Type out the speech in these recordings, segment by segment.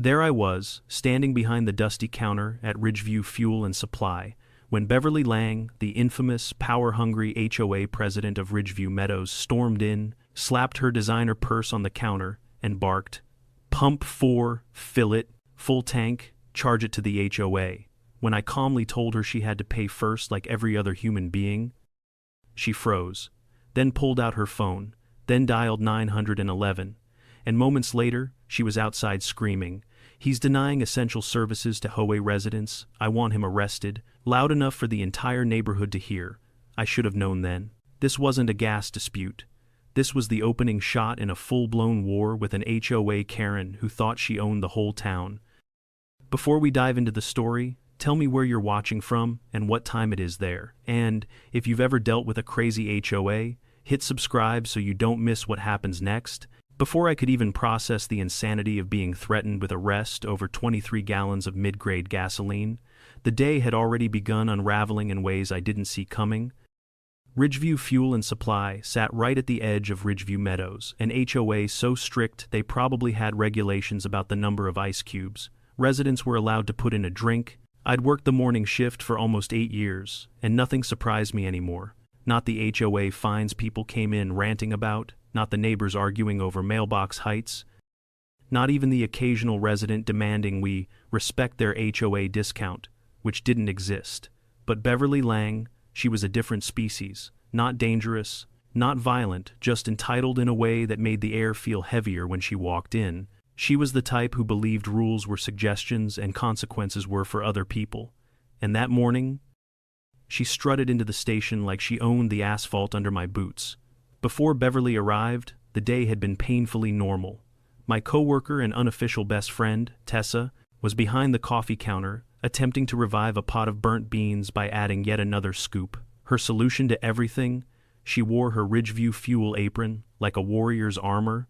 There I was, standing behind the dusty counter at Ridgeview Fuel and Supply, when Beverly Lang, the infamous, power-hungry HOA president of Ridgeview Meadows, stormed in, slapped her designer purse on the counter, and barked, "Pump 4, fill it, full tank, charge it to the HOA." When I calmly told her she had to pay first like every other human being, she froze, then pulled out her phone, then dialed 911, and moments later, she was outside screaming, "He's denying essential services to HOA residents. I want him arrested," loud enough for the entire neighborhood to hear. I should have known then. This wasn't a gas dispute. This was the opening shot in a full-blown war with an HOA Karen who thought she owned the whole town. Before we dive into the story, tell me where you're watching from and what time it is there. And if you've ever dealt with a crazy HOA, hit subscribe so you don't miss what happens next. Before I could even process the insanity of being threatened with arrest over 23 gallons of mid-grade gasoline, the day had already begun unraveling in ways I didn't see coming. Ridgeview Fuel and Supply sat right at the edge of Ridgeview Meadows, an HOA so strict they probably had regulations about the number of ice cubes. Residents were allowed to put in a drink. I'd worked the morning shift for almost 8 years, and nothing surprised me anymore. Not the HOA fines people came in ranting about, not the neighbors arguing over mailbox heights, not even the occasional resident demanding we respect their HOA discount, which didn't exist. But Beverly Lang, she was a different species, not dangerous, not violent, just entitled in a way that made the air feel heavier when she walked in. She was the type who believed rules were suggestions and consequences were for other people. And that morning, she strutted into the station like she owned the asphalt under my boots. Before Beverly arrived, the day had been painfully normal. My coworker and unofficial best friend, Tessa, was behind the coffee counter, attempting to revive a pot of burnt beans by adding yet another scoop. Her solution to everything? She wore her Ridgeview Fuel apron, like a warrior's armor,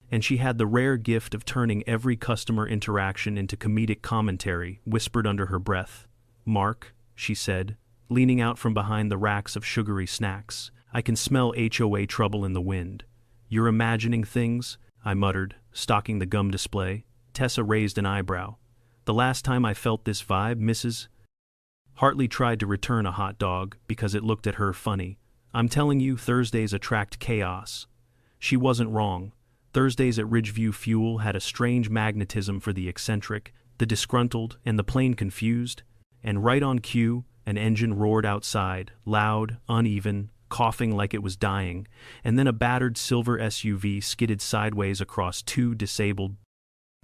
and she had the rare gift of turning every customer interaction into comedic commentary, whispered under her breath. "Mark," she said, leaning out from behind the racks of sugary snacks, "I can smell HOA trouble in the wind." "You're imagining things," I muttered, stalking the gum display. Tessa raised an eyebrow. "The last time I felt this vibe, Mrs. Hartley tried to return a hot dog because it looked at her funny. "I'm telling you, Thursdays attract chaos." She wasn't wrong. Thursdays at Ridgeview Fuel had a strange magnetism for the eccentric, the disgruntled, and the plain confused, and right on cue, an engine roared outside, loud, uneven, coughing like it was dying, and then a battered silver SUV skidded sideways across 2 disabled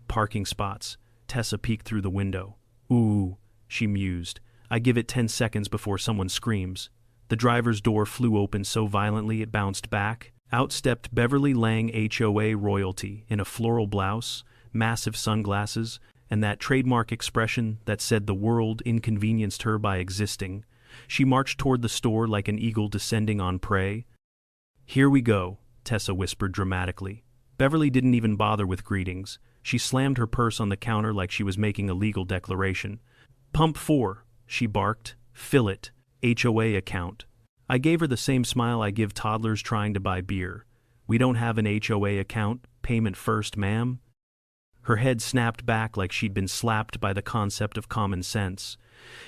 parking spots. Tessa peeked through the window. "Ooh," she mused. "I give it 10 seconds before someone screams." The driver's door flew open so violently it bounced back. Out stepped Beverly Lang, HOA royalty, in a floral blouse, massive sunglasses, and that trademark expression that said the world inconvenienced her by existing. She marched toward the store like an eagle descending on prey. "Here we go," Tessa whispered dramatically. Beverly didn't even bother with greetings. She slammed her purse on the counter like she was making a legal declaration. "Pump 4, she barked. "Fill it. HOA account." I gave her the same smile I give toddlers trying to buy beer. "We don't have an HOA account. Payment first, ma'am." Her head snapped back like she'd been slapped by the concept of common sense.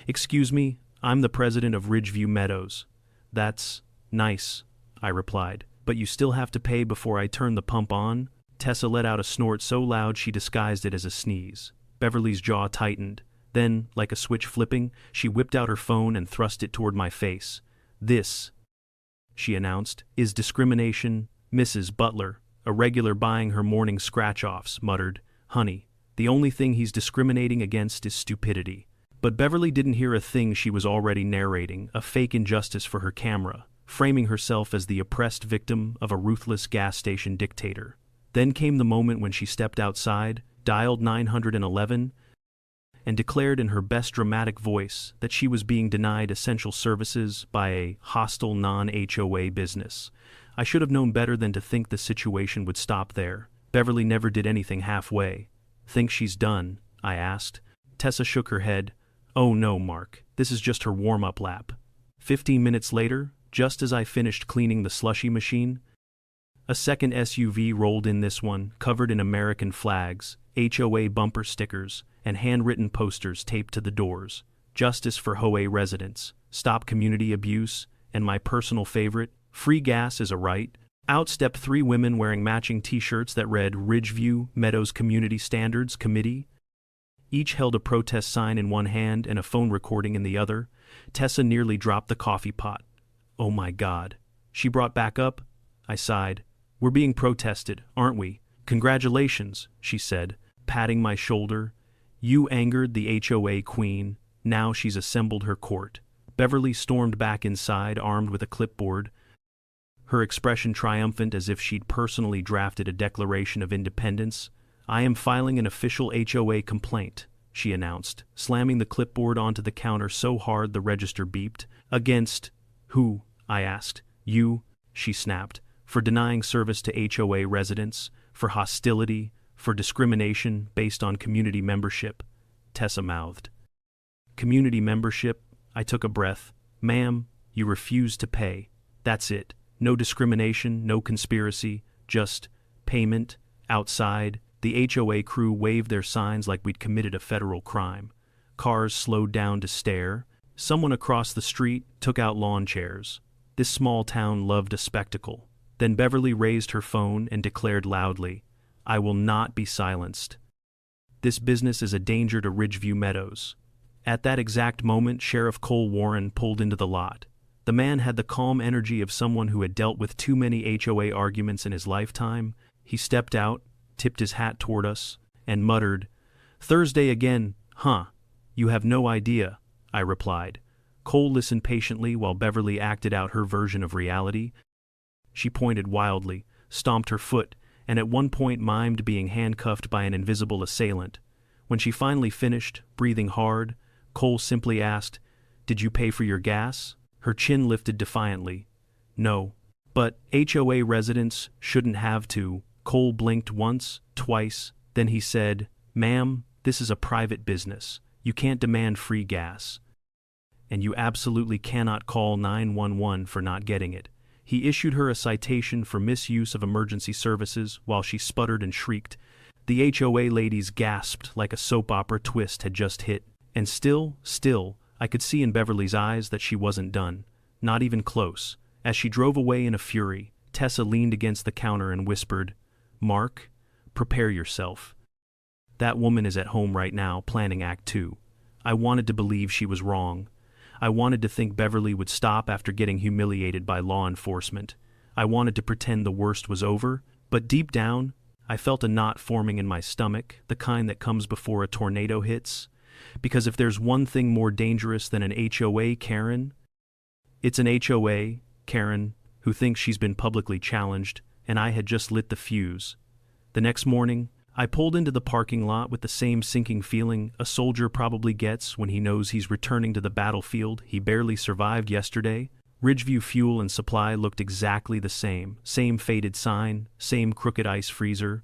"Excuse me, I'm the president of Ridgeview Meadows." "That's nice," I replied. "But you still have to pay before I turn the pump on?" Tessa let out a snort so loud she disguised it as a sneeze. Beverly's jaw tightened. Then, like a switch flipping, she whipped out her phone and thrust it toward my face. "This," she announced, "is discrimination. Mrs. Butler, a regular buying her morning scratch-offs, muttered. "Honey, the only thing he's discriminating against is stupidity." But Beverly didn't hear a thing she was already narrating, a fake injustice for her camera, framing herself as the oppressed victim of a ruthless gas station dictator. Then came the moment when she stepped outside, dialed 911, and declared in her best dramatic voice that she was being denied essential services by a hostile non-HOA business. I should have known better than to think the situation would stop there. Beverly never did anything halfway. "Think she's done?" I asked. Tessa shook her head. "Oh no, Mark, this is just her warm-up lap." 15 minutes later, just as I finished cleaning the slushy machine, a second SUV rolled in, this one covered in American flags, HOA bumper stickers, and handwritten posters taped to the doors. Justice for HOA residents, stop community abuse, and my personal favorite, free gas is a right. Out stepped 3 women wearing matching t-shirts that read Ridgeview Meadows Community Standards Committee. Each held a protest sign in one hand and a phone recording in the other. Tessa nearly dropped the coffee pot. Oh my God. She brought back up. I sighed. We're being protested, aren't we? Congratulations, she said, patting my shoulder. You angered the HOA queen. Now she's assembled her court. Beverly stormed back inside, armed with a clipboard, her expression triumphant as if she'd personally drafted a Declaration of Independence. I am filing an official HOA complaint, she announced, slamming the clipboard onto the counter so hard the register beeped. Against who? I asked. You, she snapped, for denying service to HOA residents, for hostility, for discrimination based on community membership, Tessa mouthed. Community membership? I took a breath. Ma'am, you refuse to pay. That's it. No discrimination, no conspiracy, just payment. Outside, the HOA crew waved their signs like we'd committed a federal crime. Cars slowed down to stare. Someone across the street took out lawn chairs. This small town loved a spectacle. Then Beverly raised her phone and declared loudly, I will not be silenced. This business is a danger to Ridgeview Meadows. At that exact moment, Sheriff Cole Warren pulled into the lot. The man had the calm energy of someone who had dealt with too many HOA arguments in his lifetime. He stepped out, tipped his hat toward us, and muttered, Thursday again, huh? You have no idea, I replied. Cole listened patiently while Beverly acted out her version of reality. She pointed wildly, stomped her foot, and at one point mimed being handcuffed by an invisible assailant. When she finally finished, breathing hard, Cole simply asked, Did you pay for your gas? Her chin lifted defiantly. No. But HOA residents shouldn't have to. Cole blinked once, twice, then he said, Ma'am, this is a private business. You can't demand free gas. And you absolutely cannot call 911 for not getting it. He issued her a citation for misuse of emergency services while she sputtered and shrieked. The HOA ladies gasped like a soap opera twist had just hit. And still, I could see in Beverly's eyes that she wasn't done. Not even close. As she drove away in a fury, Tessa leaned against the counter and whispered, Mark, prepare yourself. That woman is at home right now planning Act 2. I wanted to believe she was wrong. I wanted to think Beverly would stop after getting humiliated by law enforcement. I wanted to pretend the worst was over, but deep down, I felt a knot forming in my stomach, the kind that comes before a tornado hits. Because if there's one thing more dangerous than an HOA Karen, it's an HOA Karen who thinks she's been publicly challenged, and I had just lit the fuse. The next morning, I pulled into the parking lot with the same sinking feeling a soldier probably gets when he knows he's returning to the battlefield he barely survived yesterday. Ridgeview Fuel and Supply looked exactly the same faded sign, same crooked ice freezer,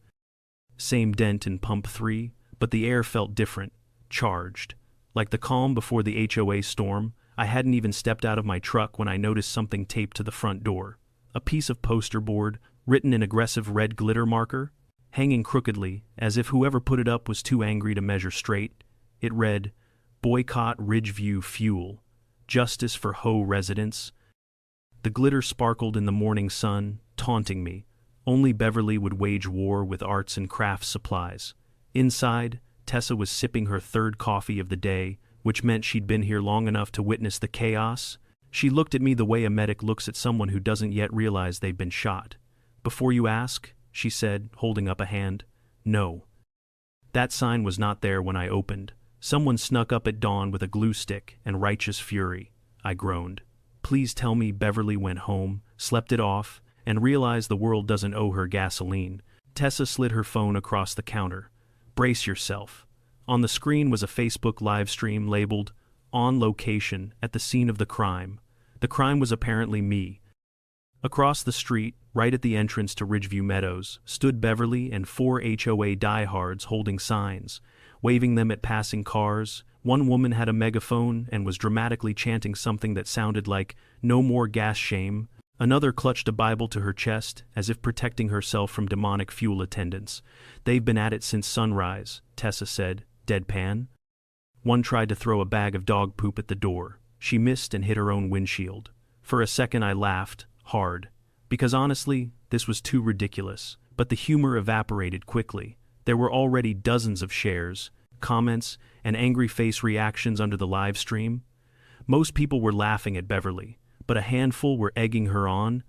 same dent in pump 3, but the air felt different, charged. Like the calm before the HOA storm, I hadn't even stepped out of my truck when I noticed something taped to the front door. A piece of poster board, written in aggressive red glitter marker, hanging crookedly, as if whoever put it up was too angry to measure straight. It read, Boycott Ridgeview Fuel. Justice for HO residents. The glitter sparkled in the morning sun, taunting me. Only Beverly would wage war with arts and crafts supplies. Inside, Tessa was sipping her third coffee of the day, which meant she'd been here long enough to witness the chaos. She looked at me the way a medic looks at someone who doesn't yet realize they've been shot. Before you ask, she said, holding up a hand. No. That sign was not there when I opened. Someone snuck up at dawn with a glue stick and righteous fury. I groaned. Please tell me Beverly went home, slept it off, and realized the world doesn't owe her gasoline. Tessa slid her phone across the counter. Brace yourself. On the screen was a Facebook live stream labeled, On Location at the Scene of the Crime. The crime was apparently me. Across the street, right at the entrance to Ridgeview Meadows, stood Beverly and 4 HOA diehards holding signs, waving them at passing cars. One woman had a megaphone and was dramatically chanting something that sounded like, No more gas shame. Another clutched a Bible to her chest, as if protecting herself from demonic fuel attendants. "They've been at it since sunrise," Tessa said, deadpan. One tried to throw a bag of dog poop at the door. She missed and hit her own windshield. For a second I laughed, hard. Because honestly, this was too ridiculous. But the humor evaporated quickly. There were already dozens of shares, comments, and angry face reactions under the live stream. Most people were laughing at Beverly, but a handful were egging her on.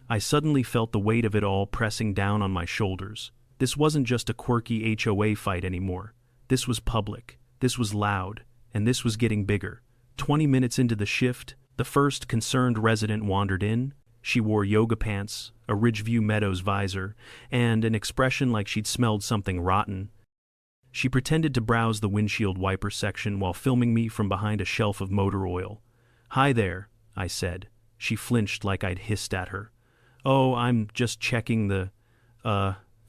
I suddenly felt the weight of it all pressing down on my shoulders. This wasn't just a quirky HOA fight anymore. This was public, this was loud, and this was getting bigger. 20 minutes into the shift, the first concerned resident wandered in. She wore yoga pants, a Ridgeview Meadows visor, and an expression like she'd smelled something rotten. She pretended to browse the windshield wiper section while filming me from behind a shelf of motor oil. "Hi there," I said. She flinched like I'd hissed at her. "Oh, I'm just checking the,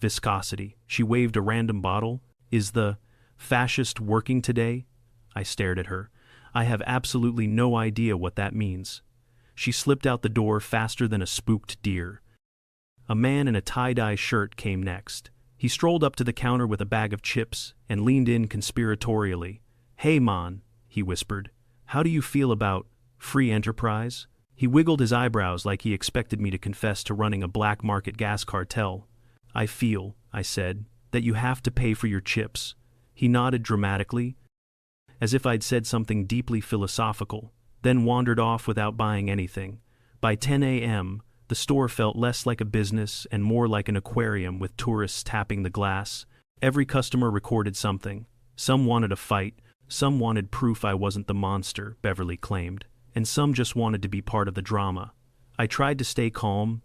viscosity." She waved a random bottle. "Is the fascist working today?" I stared at her. I have absolutely no idea what that means. She slipped out the door faster than a spooked deer. A man in a tie-dye shirt came next. He strolled up to the counter with a bag of chips and leaned in conspiratorially. "Hey, man," he whispered. "How do you feel about free enterprise?" He wiggled his eyebrows like he expected me to confess to running a black market gas cartel. "I feel," I said, "that you have to pay for your chips." He nodded dramatically, as if I'd said something deeply philosophical, then wandered off without buying anything. By 10 a.m., the store felt less like a business and more like an aquarium with tourists tapping the glass. Every customer recorded something. Some wanted a fight, some wanted proof I wasn't the monster, Beverly claimed, and some just wanted to be part of the drama. I tried to stay calm,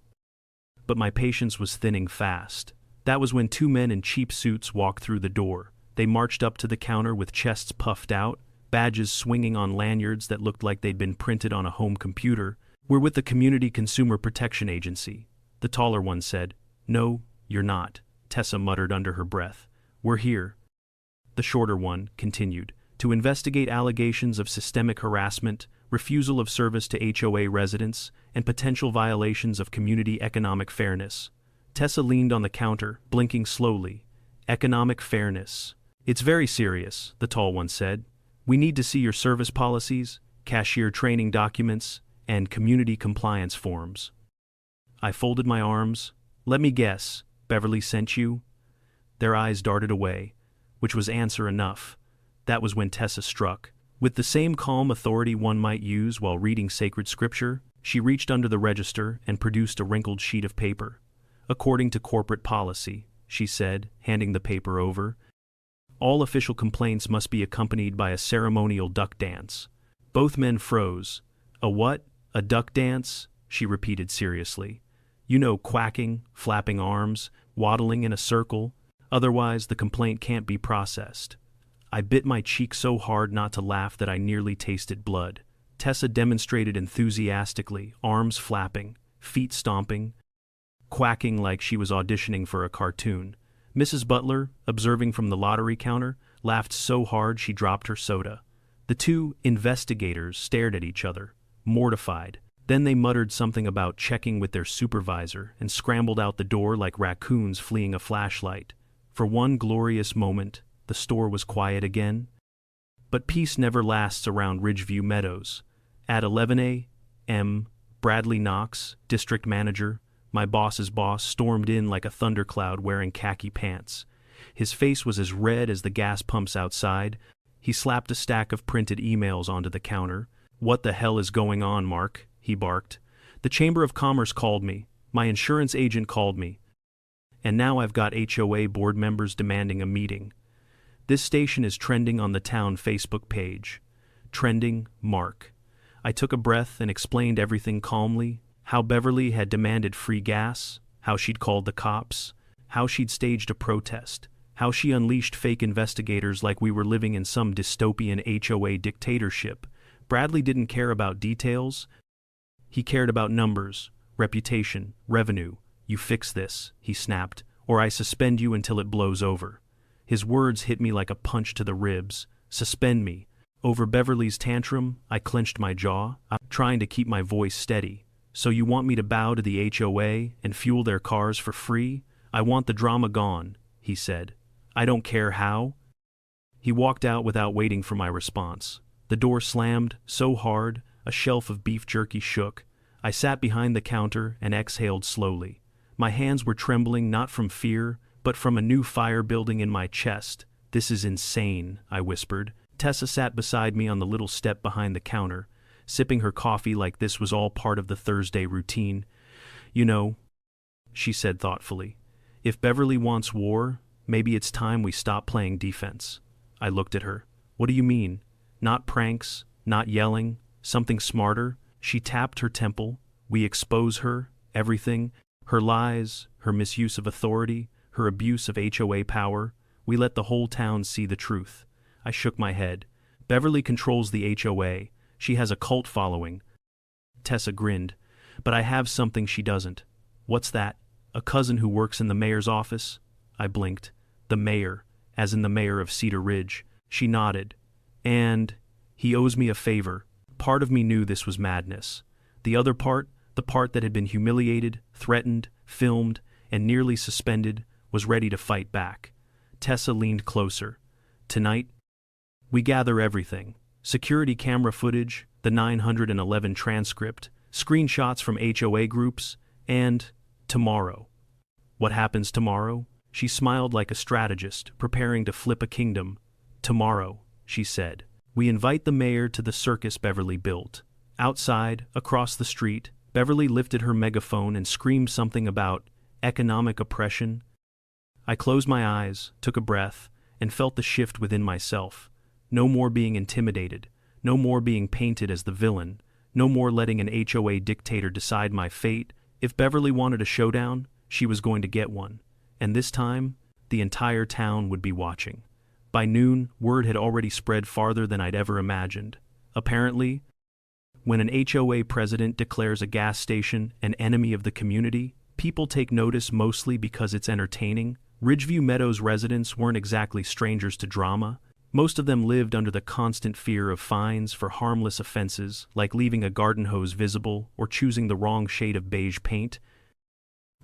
but my patience was thinning fast. That was when two men in cheap suits walked through the door. They marched up to the counter with chests puffed out, badges swinging on lanyards that looked like they'd been printed on a home computer. "We're with the Community Consumer Protection Agency," the taller one said. "No, you're not," Tessa muttered under her breath. "We're here," the shorter one continued, "to investigate allegations of systemic harassment, refusal of service to HOA residents, and potential violations of community economic fairness." Tessa leaned on the counter, blinking slowly. "Economic fairness. It's very serious," the tall one said. "We need to see your service policies, cashier training documents, and community compliance forms." I folded my arms. "Let me guess, Beverly sent you?" Their eyes darted away, which was answer enough. That was when Tessa struck. With the same calm authority one might use while reading sacred scripture, she reached under the register and produced a wrinkled sheet of paper. "According to corporate policy," she said, handing the paper over, "all official complaints must be accompanied by a ceremonial duck dance." Both men froze. "A what? A duck dance?" she repeated seriously. "You know, quacking, flapping arms, waddling in a circle. Otherwise, the complaint can't be processed." I bit my cheek so hard not to laugh that I nearly tasted blood. Tessa demonstrated enthusiastically, arms flapping, feet stomping, quacking like she was auditioning for a cartoon. Mrs. Butler, observing from the lottery counter, laughed so hard she dropped her soda. The two investigators stared at each other, mortified. Then they muttered something about checking with their supervisor and scrambled out the door like raccoons fleeing a flashlight. For one glorious moment, the store was quiet again. But peace never lasts around Ridgeview Meadows. At 11 a.m., Bradley Knox, district manager, my boss's boss, stormed in like a thundercloud wearing khaki pants. His face was as red as the gas pumps outside. He slapped a stack of printed emails onto the counter. "What the hell is going on, Mark?" he barked. "The Chamber of Commerce called me. My insurance agent called me. And now I've got HOA board members demanding a meeting. This station is trending on the town Facebook page. Trending, Mark." I took a breath and explained everything calmly. How Beverly had demanded free gas, how she'd called the cops, how she'd staged a protest, how she unleashed fake investigators like we were living in some dystopian HOA dictatorship. Bradley didn't care about details. He cared about numbers, reputation, revenue. "You fix this," he snapped, "or I suspend you until it blows over." His words hit me like a punch to the ribs. Suspend me. Over Beverly's tantrum, I clenched my jaw, trying to keep my voice steady. So you want me to bow to the HOA and fuel their cars for free? I want the drama gone, he said. I don't care how. He walked out without waiting for my response. The door slammed so hard, a shelf of beef jerky shook. I sat behind the counter and exhaled slowly. My hands were trembling not from fear, but from a new fire building in my chest. This is insane, I whispered. Tessa sat beside me on the little step behind the counter, sipping her coffee like this was all part of the Thursday routine. You know, she said thoughtfully, if Beverly wants war, maybe it's time we stop playing defense. I looked at her. What do you mean? Not pranks, not yelling, something smarter? She tapped her temple. We expose her, everything, her lies, her misuse of authority, her abuse of HOA power. We let the whole town see the truth. I shook my head. Beverly controls the HOA. She has a cult following. Tessa grinned. But I have something she doesn't. What's that? A cousin who works in the mayor's office? I blinked. The mayor, as in the mayor of Cedar Ridge. She nodded. And he owes me a favor. Part of me knew this was madness. The other part, the part that had been humiliated, threatened, filmed, and nearly suspended, was ready to fight back. Tessa leaned closer. Tonight, we gather everything. Security camera footage, the 911 transcript, screenshots from HOA groups, and tomorrow. What happens tomorrow? She smiled like a strategist, preparing to flip a kingdom. Tomorrow, she said, we invite the mayor to the circus Beverly built. Outside, across the street, Beverly lifted her megaphone and screamed something about economic oppression. I closed my eyes, took a breath, and felt the shift within myself. No more being intimidated, no more being painted as the villain, no more letting an HOA dictator decide my fate. If Beverly wanted a showdown, she was going to get one. And this time, the entire town would be watching. By noon, word had already spread farther than I'd ever imagined. Apparently, when an HOA president declares a gas station an enemy of the community, people take notice mostly because it's entertaining. Ridgeview Meadows residents weren't exactly strangers to drama. Most of them lived under the constant fear of fines for harmless offenses like leaving a garden hose visible or choosing the wrong shade of beige paint.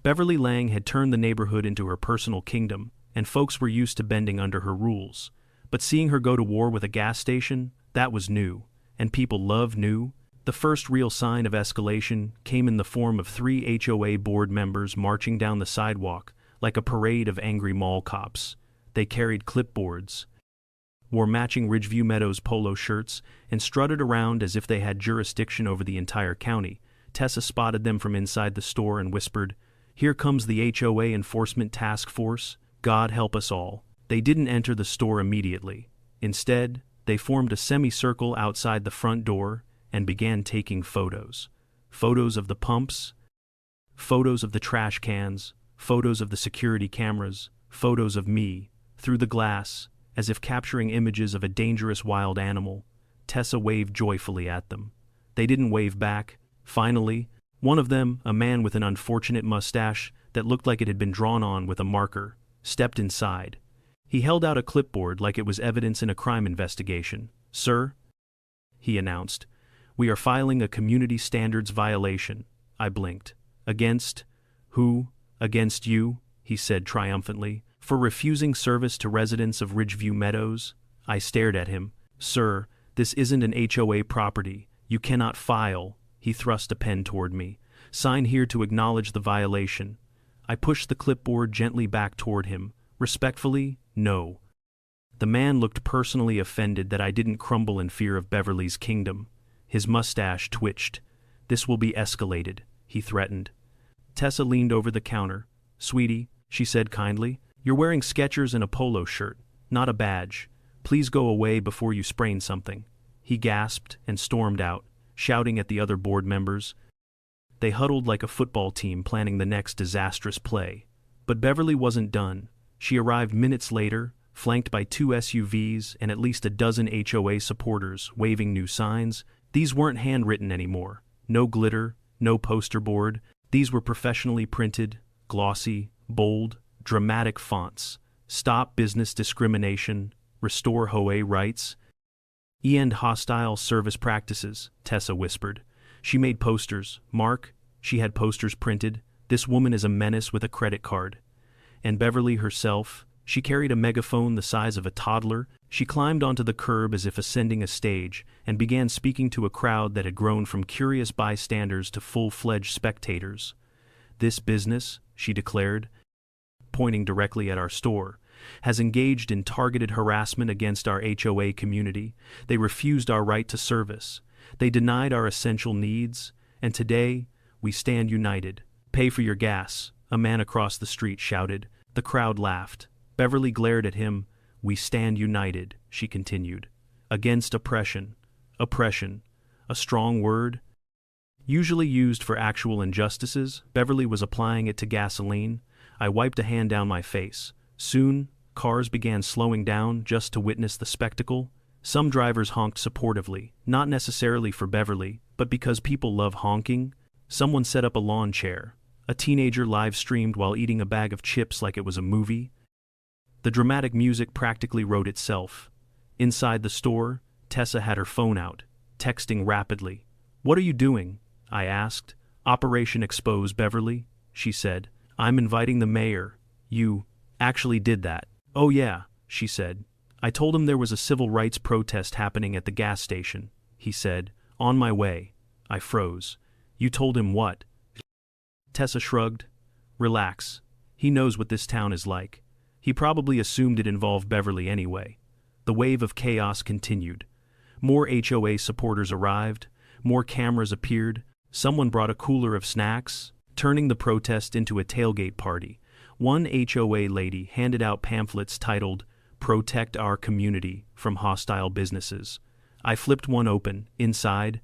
Beverly Lang had turned the neighborhood into her personal kingdom, and folks were used to bending under her rules. But seeing her go to war with a gas station, that was new, and people love new. The first real sign of escalation came in the form of 3 HOA board members marching down the sidewalk like a parade of angry mall cops. They carried clipboards, wore matching Ridgeview Meadows polo shirts, and strutted around as if they had jurisdiction over the entire county. Tessa spotted them from inside the store and whispered, "Here comes the HOA Enforcement Task Force. God help us all." They didn't enter the store immediately. Instead, they formed a semicircle outside the front door and began taking photos. Photos of the pumps, photos of the trash cans, photos of the security cameras, photos of me, through the glass, as if capturing images of a dangerous wild animal. Tessa waved joyfully at them. They didn't wave back. Finally, one of them, a man with an unfortunate mustache that looked like it had been drawn on with a marker, stepped inside. He held out a clipboard like it was evidence in a crime investigation. "Sir," he announced, "we are filing a community standards violation." I blinked. "Against who?" "Against you," he said triumphantly, "for refusing service to residents of Ridgeview Meadows." I stared at him. "Sir, this isn't an HOA property. You cannot file." He thrust a pen toward me. "Sign here to acknowledge the violation." I pushed the clipboard gently back toward him. Respectfully, no. The man looked personally offended that I didn't crumble in fear of Beverly's kingdom. His mustache twitched. "This will be escalated," he threatened. Tessa leaned over the counter. "Sweetie," she said kindly, "you're wearing Skechers and a polo shirt, not a badge. Please go away before you sprain something." He gasped and stormed out, shouting at the other board members. They huddled like a football team planning the next disastrous play. But Beverly wasn't done. She arrived minutes later, flanked by 2 SUVs and at least a dozen HOA supporters waving new signs. These weren't handwritten anymore. No glitter, no poster board. These were professionally printed, glossy, bold, dramatic fonts. "Stop business discrimination. Restore HOA rights. End hostile service practices," Tessa whispered. She made posters. "Mark, She had posters printed, "This woman is a menace with a credit card." And Beverly herself, she carried a megaphone the size of a toddler. She climbed onto the curb as if ascending a stage and began speaking to a crowd that had grown from curious bystanders to full-fledged spectators. "This business," she declared, pointing directly at our store, "has engaged in targeted harassment against our HOA community. They refused our right to service. They denied our essential needs, and today, we stand united. Pay for your gas," a man across the street shouted. The crowd laughed. Beverly glared at him. "We stand united," she continued, "against oppression." Oppression. A strong word. Usually used for actual injustices, Beverly was applying it to gasoline. I wiped a hand down my face. Soon, cars began slowing down just to witness the spectacle. Some drivers honked supportively, not necessarily for Beverly, but because people love honking. Someone set up a lawn chair. A teenager live-streamed while eating a bag of chips like it was a movie. The dramatic music practically wrote itself. Inside the store, Tessa had her phone out, texting rapidly. "What are you doing?" I asked. "Operation Expose Beverly," she said. "I'm inviting the mayor." "You actually did that?" "Oh yeah," she said. "I told him there was a civil rights protest happening at the gas station," he said. "On my way." I froze. "You told him what?" Tessa shrugged. "Relax. He knows what this town is like. He probably assumed it involved Beverly anyway." The wave of chaos continued. More HOA supporters arrived. More cameras appeared. Someone brought a cooler of snacks, turning the protest into a tailgate party. One HOA lady handed out pamphlets titled, "Protect Our Community from Hostile Businesses." I flipped one open. Inside,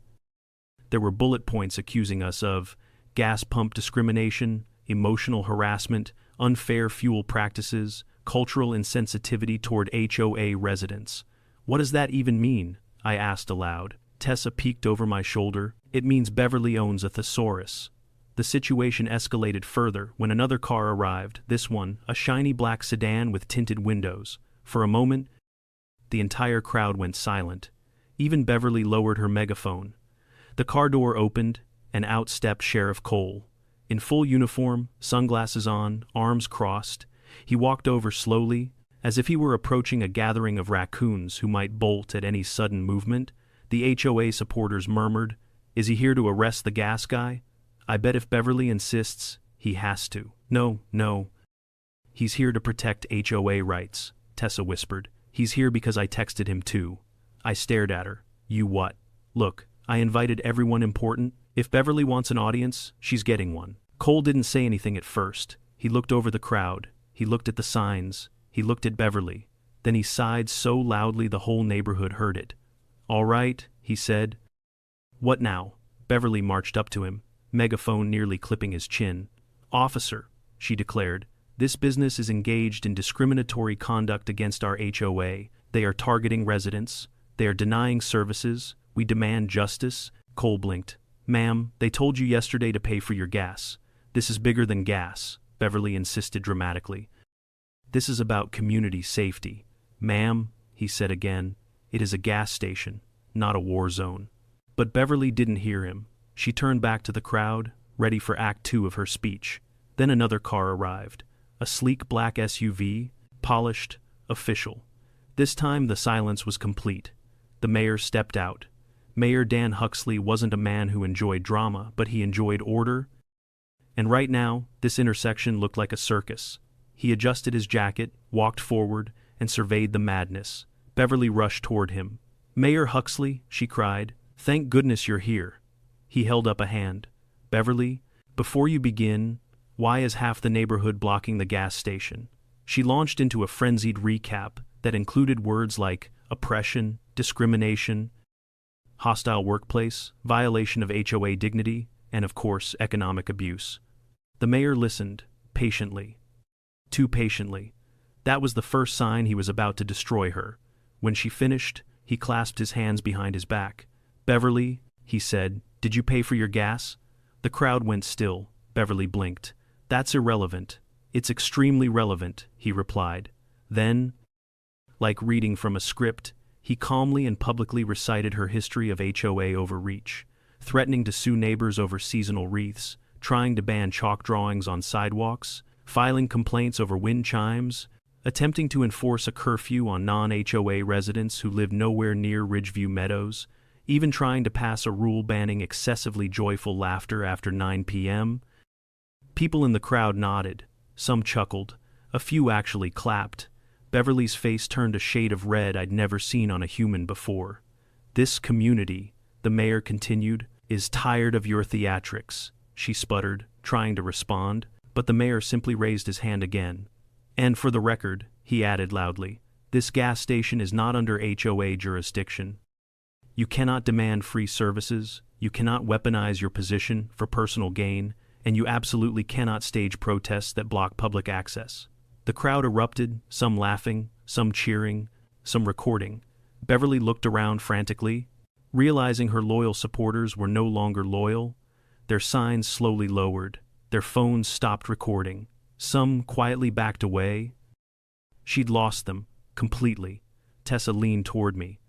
there were bullet points accusing us of gas pump discrimination, emotional harassment, unfair fuel practices, cultural insensitivity toward HOA residents. "What does that even mean?" I asked aloud. Tessa peeked over my shoulder. "It means Beverly owns a thesaurus." The situation escalated further when another car arrived, this one, a shiny black sedan with tinted windows. For a moment, the entire crowd went silent. Even Beverly lowered her megaphone. The car door opened, and out stepped Sheriff Cole. In full uniform, sunglasses on, arms crossed, he walked over slowly, as if he were approaching a gathering of raccoons who might bolt at any sudden movement. The HOA supporters murmured, "Is he here to arrest the gas guy? I bet if Beverly insists, he has to." No. "He's here to protect HOA rights," Tessa whispered. "He's here because I texted him too." I stared at her. "You what?" "Look, I invited everyone important. If Beverly wants an audience, she's getting one." Cole didn't say anything at first. He looked over the crowd. He looked at the signs. He looked at Beverly. Then he sighed so loudly the whole neighborhood heard it. "All right," he said. "What now?" Beverly marched up to him, megaphone nearly clipping his chin. "Officer," she declared, "this business is engaged in discriminatory conduct against our HOA. They are targeting residents. They are denying services. We demand justice." Cole blinked. "Ma'am, they told you yesterday to pay for your gas. This is bigger than gas," Beverly insisted dramatically. "This is about community safety." "Ma'am," he said again, "it is a gas station, not a war zone." But Beverly didn't hear him. She turned back to the crowd, ready for Act 2 of her speech. Then another car arrived. A sleek black SUV, polished, official. This time the silence was complete. The mayor stepped out. Mayor Dan Huxley wasn't a man who enjoyed drama, but he enjoyed order. And right now, this intersection looked like a circus. He adjusted his jacket, walked forward, and surveyed the madness. Beverly rushed toward him. "Mayor Huxley," she cried, "thank goodness you're here." He held up a hand. "Beverly, before you begin, why is half the neighborhood blocking the gas station?" She launched into a frenzied recap that included words like oppression, discrimination, hostile workplace, violation of HOA dignity, and of course, economic abuse. The mayor listened, patiently. Too patiently. That was the first sign he was about to destroy her. When she finished, he clasped his hands behind his back. "Beverly," he said, "did you pay for your gas?" The crowd went still. Beverly blinked. "That's irrelevant." "It's extremely relevant," he replied. Then, like reading from a script, he calmly and publicly recited her history of HOA overreach, threatening to sue neighbors over seasonal wreaths, trying to ban chalk drawings on sidewalks, filing complaints over wind chimes, attempting to enforce a curfew on non-HOA residents who live nowhere near Ridgeview Meadows, even trying to pass a rule banning excessively joyful laughter after 9 p.m. People in the crowd nodded, some chuckled, a few actually clapped. Beverly's face turned a shade of red I'd never seen on a human before. "This community," the mayor continued, "is tired of your theatrics," she sputtered, trying to respond, but the mayor simply raised his hand again. "And for the record," he added loudly, "this gas station is not under HOA jurisdiction. You cannot demand free services, you cannot weaponize your position for personal gain, and you absolutely cannot stage protests that block public access." The crowd erupted, some laughing, some cheering, some recording. Beverly looked around frantically, realizing her loyal supporters were no longer loyal. Their signs slowly lowered, their phones stopped recording, some quietly backed away. She'd lost them, completely. Tessa leaned toward me.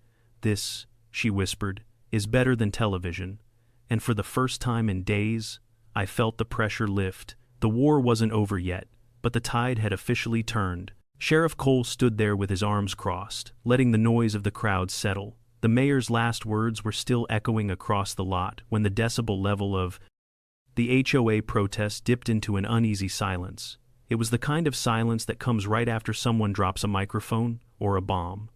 "This," she whispered, "is better than television." And for the first time in days, I felt the pressure lift. The war wasn't over yet, but the tide had officially turned. Sheriff Cole stood there with his arms crossed, letting the noise of the crowd settle. The mayor's last words were still echoing across the lot when the decibel level of the HOA protest dipped into an uneasy silence. It was the kind of silence that comes right after someone drops a microphone or a bomb.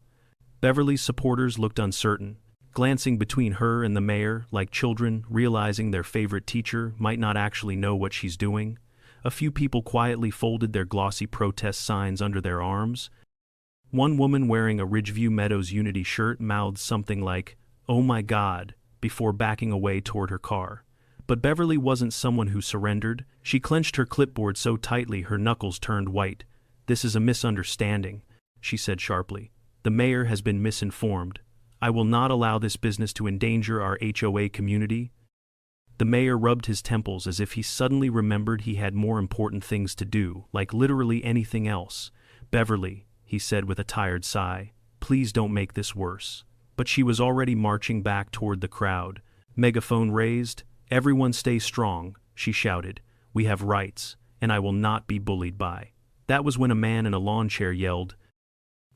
Beverly's supporters looked uncertain, glancing between her and the mayor like children realizing their favorite teacher might not actually know what she's doing. A few people quietly folded their glossy protest signs under their arms. One woman wearing a Ridgeview Meadows Unity shirt mouthed something like, "Oh my God," before backing away toward her car. But Beverly wasn't someone who surrendered. She clenched her clipboard so tightly her knuckles turned white. "This is a misunderstanding," she said sharply. "The mayor has been misinformed. I will not allow this business to endanger our HOA community." The mayor rubbed his temples as if he suddenly remembered he had more important things to do, like literally anything else. "Beverly," he said with a tired sigh, "please don't make this worse." But she was already marching back toward the crowd. Megaphone raised, "Everyone stay strong," she shouted. "We have rights, and I will not be bullied by." That was when a man in a lawn chair yelled,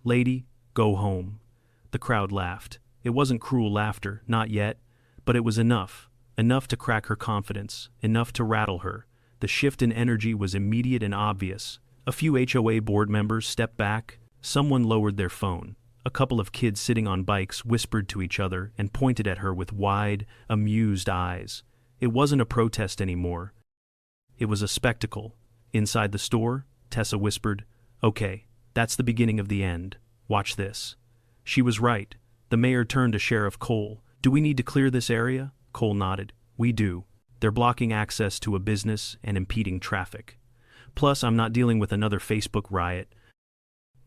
"Lady, go home." The crowd laughed. It wasn't cruel laughter, not yet, but it was enough. Enough to crack her confidence, enough to rattle her. The shift in energy was immediate and obvious. A few HOA board members stepped back, someone lowered their phone. A couple of kids sitting on bikes whispered to each other and pointed at her with wide, amused eyes. It wasn't a protest anymore. It was a spectacle. Inside the store, Tessa whispered, "Okay, that's the beginning of the end. Watch this." She was right. The mayor turned to Sheriff Cole. "Do we need to clear this area?" Cole nodded. "We do. They're blocking access to a business and impeding traffic. Plus, I'm not dealing with another Facebook riot."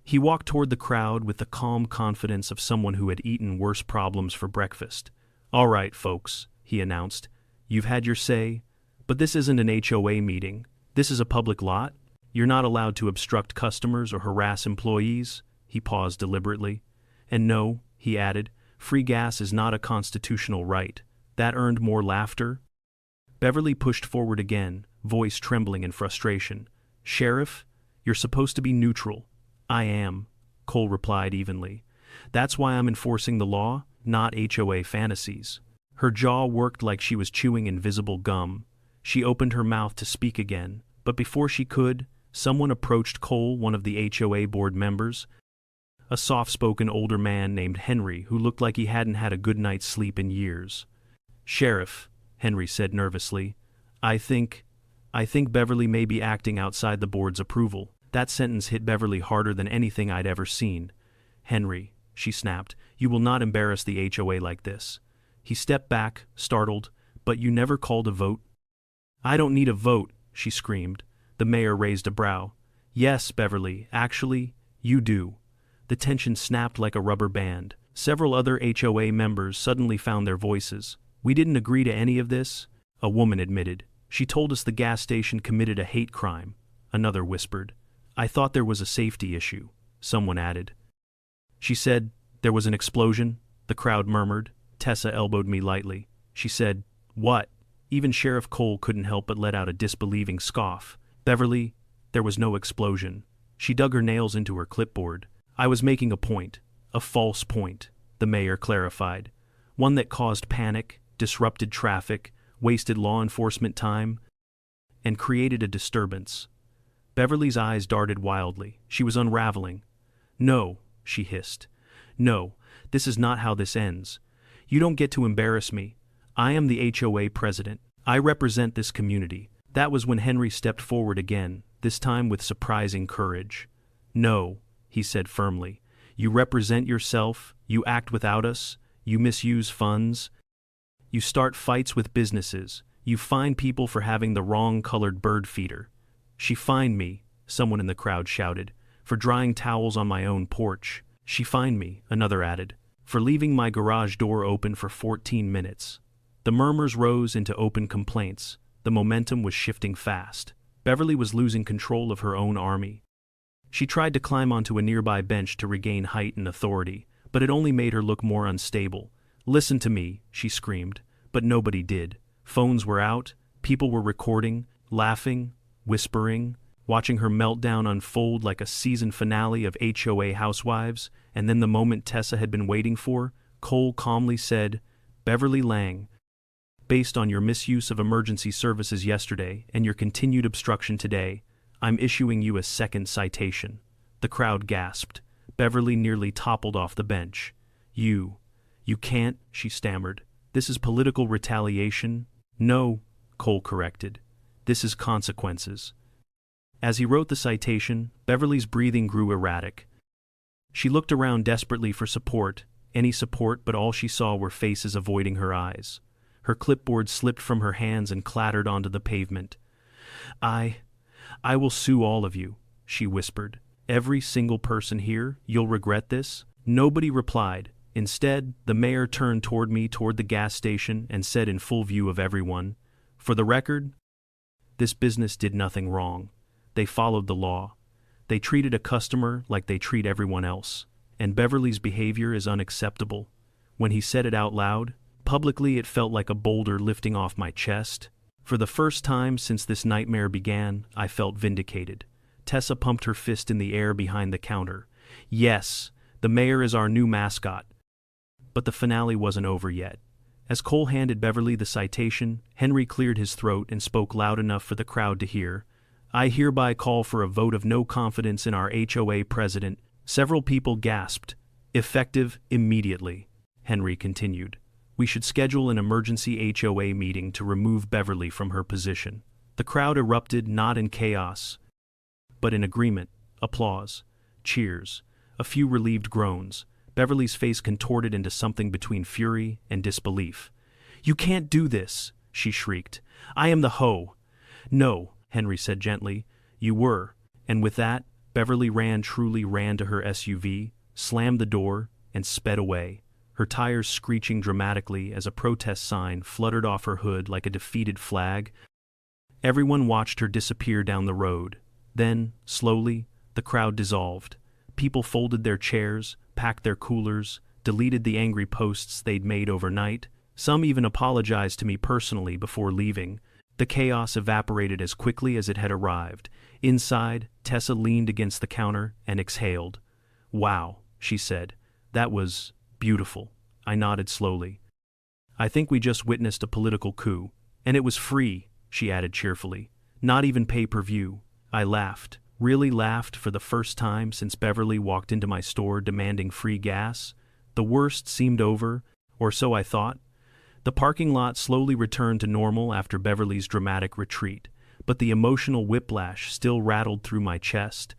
He walked toward the crowd with the calm confidence of someone who had eaten worse problems for breakfast. "All right, folks," he announced. "You've had your say, but this isn't an HOA meeting. This is a public lot. You're not allowed to obstruct customers or harass employees." He paused deliberately. "And no," he added, "free gas is not a constitutional right." That earned more laughter. Beverly pushed forward again, voice trembling in frustration. "Sheriff, you're supposed to be neutral." "I am," Cole replied evenly. "That's why I'm enforcing the law, not HOA fantasies." Her jaw worked like she was chewing invisible gum. She opened her mouth to speak again, but before she could, someone approached Cole, one of the HOA board members. A soft-spoken older man named Henry who looked like he hadn't had a good night's sleep in years. "Sheriff," Henry said nervously, I think Beverly may be acting outside the board's approval." That sentence hit Beverly harder than anything I'd ever seen. "Henry," she snapped, "you will not embarrass the HOA like this." He stepped back, startled. "But you never called a vote." "I don't need a vote," she screamed. The mayor raised a brow. "Yes, Beverly, actually, you do." The tension snapped like a rubber band. Several other HOA members suddenly found their voices. "We didn't agree to any of this," a woman admitted. "She told us the gas station committed a hate crime," another whispered. "I thought there was a safety issue," someone added. "She said there was an explosion," the crowd murmured. Tessa elbowed me lightly. She said, "What?" Even Sheriff Cole couldn't help but let out a disbelieving scoff. Beverly, there was no explosion. She dug her nails into her clipboard. I was making a point. A false point, the mayor clarified. One that caused panic, disrupted traffic, wasted law enforcement time, and created a disturbance. Beverly's eyes darted wildly. She was unraveling. No, she hissed. No, this is not how this ends. You don't get to embarrass me. I am the HOA president. I represent this community. That was when Henry stepped forward again, this time with surprising courage. No, he said firmly. You represent yourself, you act without us, you misuse funds, you start fights with businesses, you fine people for having the wrong colored bird feeder. She fined me, someone in the crowd shouted, for drying towels on my own porch. She fined me, another added, for leaving my garage door open for 14 minutes. The murmurs rose into open complaints. The momentum was shifting fast. Beverly was losing control of her own army. She tried to climb onto a nearby bench to regain height and authority, but it only made her look more unstable. Listen to me, she screamed, but nobody did. Phones were out, people were recording, laughing, whispering, watching her meltdown unfold like a season finale of HOA Housewives, and then the moment Tessa had been waiting for, Cole calmly said, Beverly Lang, based on your misuse of emergency services yesterday and your continued obstruction today, I'm issuing you a second citation. The crowd gasped. Beverly nearly toppled off the bench. You can't, she stammered. This is political retaliation. No, Cole corrected. This is consequences. As he wrote the citation, Beverly's breathing grew erratic. She looked around desperately for support, any support, but all she saw were faces avoiding her eyes. Her clipboard slipped from her hands and clattered onto the pavement. I will sue all of you, she whispered. Every single person here, you'll regret this. Nobody replied. Instead, the mayor turned toward me toward the gas station and said in full view of everyone, for the record, this business did nothing wrong. They followed the law. They treated a customer like they treat everyone else. And Beverly's behavior is unacceptable. When he said it out loud, publicly, it felt like a boulder lifting off my chest. For the first time since this nightmare began, I felt vindicated. Tessa pumped her fist in the air behind the counter. Yes, the mayor is our new mascot. But the finale wasn't over yet. As Cole handed Beverly the citation, Henry cleared his throat and spoke loud enough for the crowd to hear. I hereby call for a vote of no confidence in our HOA president. Several people gasped. Effective immediately, Henry continued. We should schedule an emergency HOA meeting to remove Beverly from her position. The crowd erupted not in chaos, but in agreement, applause, cheers, a few relieved groans. Beverly's face contorted into something between fury and disbelief. You can't do this, she shrieked. I am the HOA. No, Henry said gently. You were. And with that, Beverly truly ran to her SUV, slammed the door, and sped away. Her tires screeching dramatically as a protest sign fluttered off her hood like a defeated flag. Everyone watched her disappear down the road. Then, slowly, the crowd dissolved. People folded their chairs, packed their coolers, deleted the angry posts they'd made overnight. Some even apologized to me personally before leaving. The chaos evaporated as quickly as it had arrived. Inside, Tessa leaned against the counter and exhaled. Wow, she said. That was beautiful. I nodded slowly. I think we just witnessed a political coup. And it was free, she added cheerfully. Not even pay-per-view. I laughed, really laughed for the first time since Beverly walked into my store demanding free gas. The worst seemed over, or so I thought. The parking lot slowly returned to normal after Beverly's dramatic retreat, but the emotional whiplash still rattled through my chest.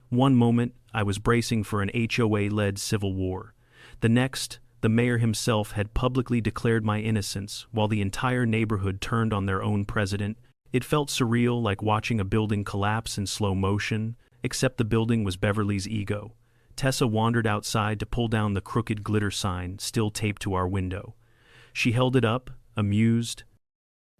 One moment, I was bracing for an HOA-led civil war. The next, the mayor himself had publicly declared my innocence while the entire neighborhood turned on their own president. It felt surreal, like watching a building collapse in slow motion, except the building was Beverly's ego. Tessa wandered outside to pull down the crooked glitter sign still taped to our window. She held it up, amused.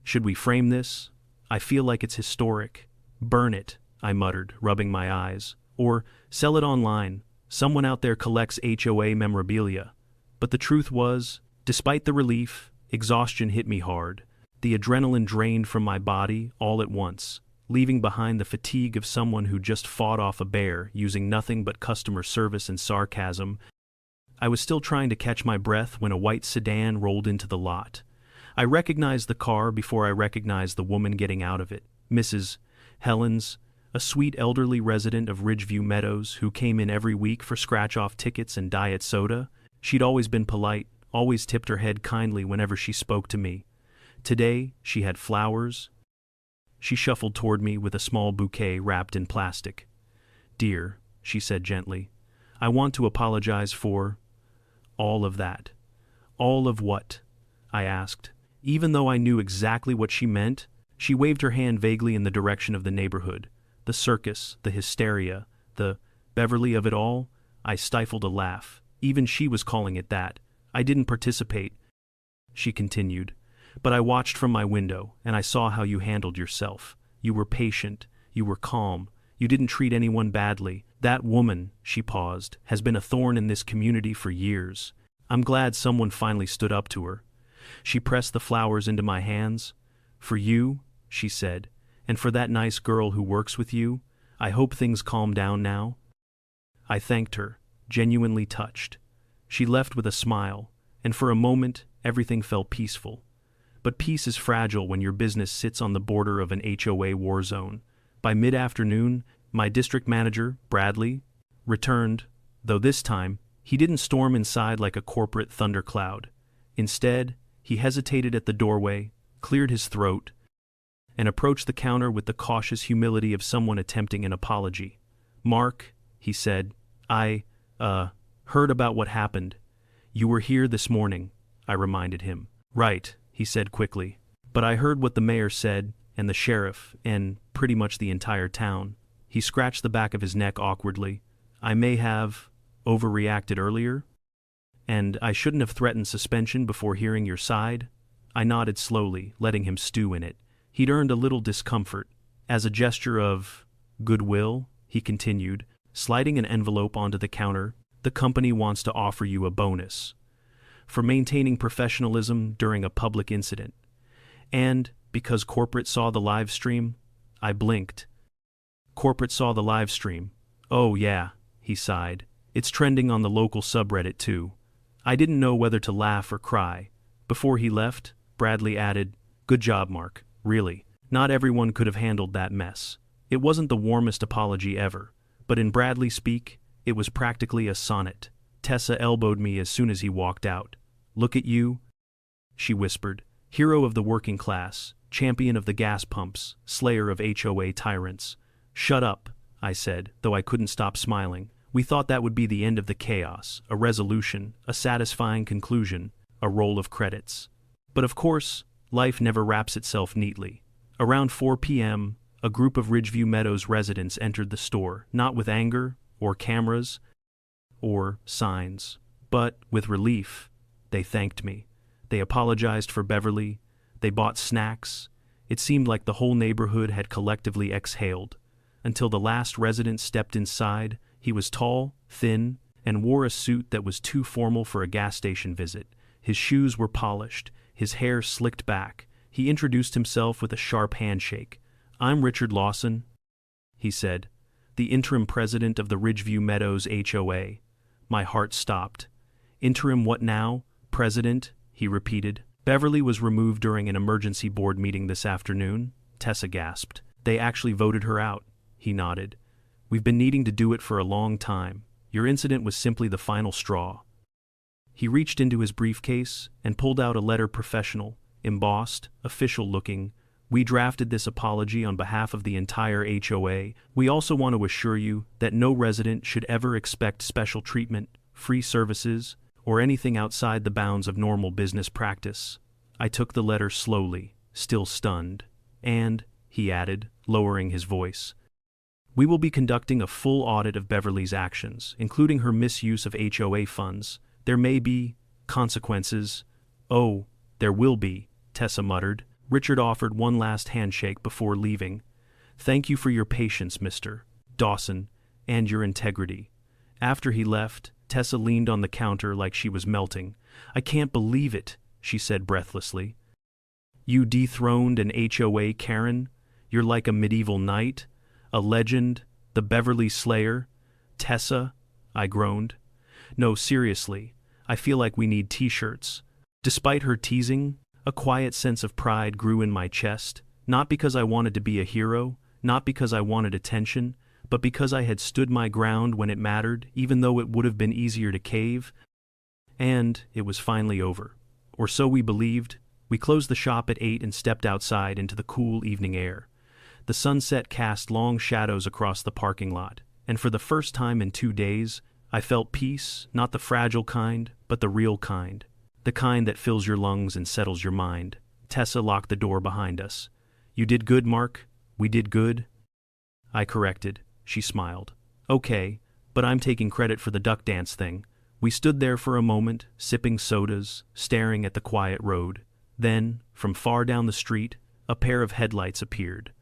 Should we frame this? I feel like it's historic. Burn it, I muttered, rubbing my eyes. Or sell it online. Someone out there collects HOA memorabilia. But the truth was, despite the relief, exhaustion hit me hard. The adrenaline drained from my body all at once, leaving behind the fatigue of someone who just fought off a bear using nothing but customer service and sarcasm. I was still trying to catch my breath when a white sedan rolled into the lot. I recognized the car before I recognized the woman getting out of it, Mrs. Helens, a sweet elderly resident of Ridgeview Meadows who came in every week for scratch-off tickets and diet soda. She'd always been polite, always tipped her head kindly whenever she spoke to me. Today, she had flowers. She shuffled toward me with a small bouquet wrapped in plastic. "Dear," she said gently, "I want to apologize for all of that." "All of what?" I asked. Even though I knew exactly what she meant, she waved her hand vaguely in the direction of the neighborhood. The circus, the hysteria, the Beverly of it all. I stifled a laugh. Even she was calling it that. I didn't participate. She continued. But I watched from my window, and I saw how you handled yourself. You were patient. You were calm. You didn't treat anyone badly. That woman, she paused, has been a thorn in this community for years. I'm glad someone finally stood up to her. She pressed the flowers into my hands. "For you," she said, "and for that nice girl who works with you, I hope things calm down now." I thanked her, genuinely touched. She left with a smile, and for a moment, everything felt peaceful. But peace is fragile when your business sits on the border of an HOA war zone. By mid-afternoon, my district manager, Bradley, returned, though this time, he didn't storm inside like a corporate thundercloud. Instead, he hesitated at the doorway, cleared his throat, and approached the counter with the cautious humility of someone attempting an apology. "Mark," he said, I heard about what happened. You were here this morning," I reminded him. "Right," he said quickly. "But I heard what the mayor said, and the sheriff, and pretty much the entire town." He scratched the back of his neck awkwardly. "I may have overreacted earlier, and I shouldn't have threatened suspension before hearing your side." I nodded slowly, letting him stew in it. He'd earned a little discomfort. As a gesture of goodwill, he continued, sliding an envelope onto the counter, "The company wants to offer you a bonus for maintaining professionalism during a public incident. And, because corporate saw the live stream," I blinked. "Corporate saw the live stream. Oh yeah," he sighed. "It's trending on the local subreddit too." I didn't know whether to laugh or cry. Before he left, Bradley added, "Good job, Mark, really. Not everyone could have handled that mess." It wasn't the warmest apology ever, but in Bradley speak, it was practically a sonnet. Tessa elbowed me as soon as he walked out. "Look at you," she whispered. "Hero of the working class, champion of the gas pumps, slayer of HOA tyrants." "Shut up," I said, though I couldn't stop smiling. We thought that would be the end of the chaos, a resolution, a satisfying conclusion, a roll of credits. But of course, life never wraps itself neatly. Around 4 p.m., a group of Ridgeview Meadows residents entered the store, not with anger, or cameras, or signs, but with relief. They thanked me. They apologized for Beverly. They bought snacks. It seemed like the whole neighborhood had collectively exhaled. Until the last resident stepped inside. He was tall, thin, and wore a suit that was too formal for a gas station visit. His shoes were polished, his hair slicked back. He introduced himself with a sharp handshake. "I'm Richard Lawson," he said, "the interim president of the Ridgeview Meadows HOA." My heart stopped. "Interim what now, president?" he repeated. "Beverly was removed during an emergency board meeting this afternoon," Tessa gasped. "They actually voted her out," he nodded. "We've been needing to do it for a long time. Your incident was simply the final straw." He reached into his briefcase and pulled out a letter, professional, embossed, official-looking. "We drafted this apology on behalf of the entire HOA. We also want to assure you that no resident should ever expect special treatment, free services, or anything outside the bounds of normal business practice." I took the letter slowly, still stunned. "And," he added, lowering his voice, "we will be conducting a full audit of Beverly's actions, including her misuse of HOA funds. There may be consequences." "Oh, there will be," Tessa muttered. Richard offered one last handshake before leaving. "Thank you for your patience, Mr. Dawson, and your integrity." After he left, Tessa leaned on the counter like she was melting. "I can't believe it," she said breathlessly. You dethroned an HOA Karen? You're like a medieval knight? A legend? The Beverly Slayer? Tessa? I groaned. No, seriously, I feel like we need t-shirts. Despite her teasing, a quiet sense of pride grew in my chest, not because I wanted to be a hero, not because I wanted attention, but because I had stood my ground when it mattered, even though it would have been easier to cave. And it was finally over. Or so we believed. We closed the shop at 8 and stepped outside into the cool evening air. The sunset cast long shadows across the parking lot, and for the first time in 2 days, I felt peace, not the fragile kind, but the real kind. The kind that fills your lungs and settles your mind. Tessa locked the door behind us. You did good, Mark. We did good. I corrected. She smiled. Okay, but I'm taking credit for the duck dance thing. We stood there for a moment, sipping sodas, staring at the quiet road. Then, from far down the street, a pair of headlights appeared.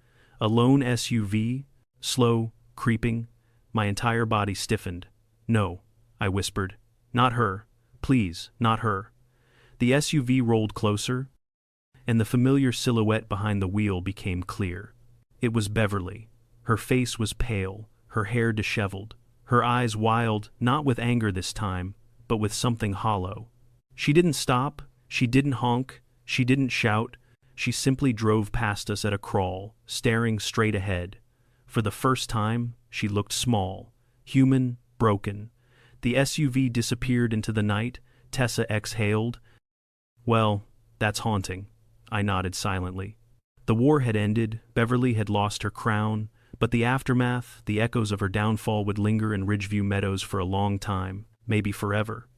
A lone SUV, slow, creeping. My entire body stiffened. No, I whispered. Not her. Please, not her. The SUV rolled closer, and the familiar silhouette behind the wheel became clear. It was Beverly. Her face was pale, her hair disheveled, her eyes wild, not with anger this time, but with something hollow. She didn't stop, she didn't honk, she didn't shout, she simply drove past us at a crawl, staring straight ahead. For the first time, she looked small, human, broken. The SUV disappeared into the night. Tessa exhaled. Well, that's haunting. I nodded silently. The war had ended, Beverly had lost her crown, but the aftermath, the echoes of her downfall would linger in Ridgeview Meadows for a long time, maybe forever.